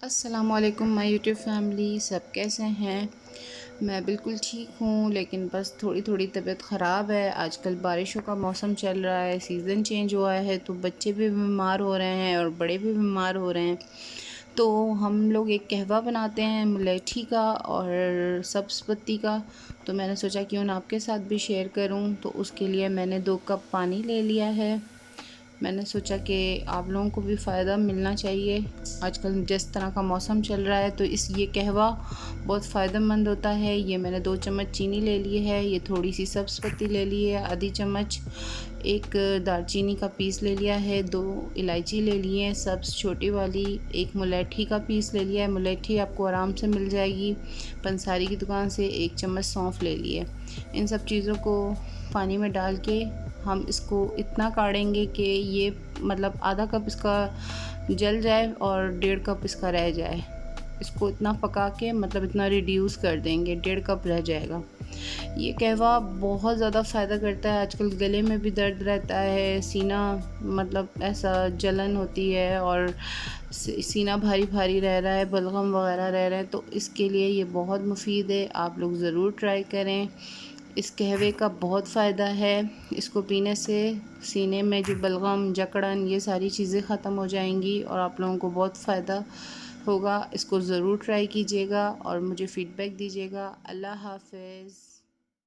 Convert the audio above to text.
अस्सलामुअलैकुम my YouTube family, सब कैसे हैं। मैं बिल्कुल ठीक हूँ, लेकिन बस थोड़ी थोड़ी तबीयत ख़राब है। आजकल बारिशों का मौसम चल रहा है, सीज़न चेंज हुआ है, तो बच्चे भी बीमार हो रहे हैं और बड़े भी बीमार हो रहे हैं। तो हम लोग एक कहवा बनाते हैं मुलेठी का और सब्ज़ पत्ती का। तो मैंने सोचा क्यों ना आपके साथ भी शेयर करूँ। तो उसके लिए मैंने 2 कप पानी ले लिया है। मैंने सोचा कि आप लोगों को भी फ़ायदा मिलना चाहिए। आजकल जिस तरह का मौसम चल रहा है, तो ये कहवा बहुत फ़ायदेमंद होता है। ये मैंने 2 चम्मच चीनी ले ली है, ये थोड़ी सी सब्ज़ पत्ती ले ली है आधी चम्मच, एक दालचीनी का पीस ले लिया है, 2 इलायची ले ली है सब्ज़ छोटी वाली, एक मुलेठी का पीस ले लिया है, मुलेठी आपको आराम से मिल जाएगी पंसारी की दुकान से, 1 चम्मच सौंफ ले ली है। इन सब चीज़ों को पानी में डाल के हम इसको इतना काढ़ेंगे कि ये मतलब आधा कप इसका जल जाए और 1.5 कप इसका रह जाए। इसको इतना पका के मतलब इतना रिड्यूस कर देंगे, 1.5 कप रह जाएगा। ये कहवा बहुत ज़्यादा फ़ायदा करता है। आजकल गले में भी दर्द रहता है, सीना मतलब ऐसा जलन होती है और सीना भारी भारी रह रहा है, बलगम वगैरह रह रहे हैं, तो इसके लिए ये बहुत मुफीद है। आप लोग ज़रूर ट्राई करें। इस कहवे का बहुत फ़ायदा है। इसको पीने से सीने में जो बलगम, जकड़न, ये सारी चीज़ें ख़त्म हो जाएंगी और आप लोगों को बहुत फ़ायदा होगा। इसको ज़रूर ट्राई कीजिएगा और मुझे फ़ीडबैक दीजिएगा। अल्लाह हाफ़िज़।